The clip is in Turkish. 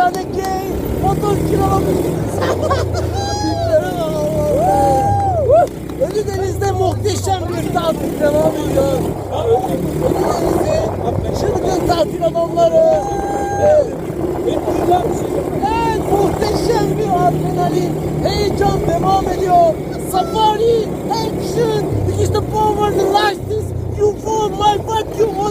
tane gay motor kiralamış. Ölüdeniz'de muhteşem bir tatil devam ediyor. Ölüdeniz'in çılgın tatil adamları. Evet, muhteşem bir adrenalin, heyecan devam ediyor. Safari, action, because the power, the license, you fall, my fuck you.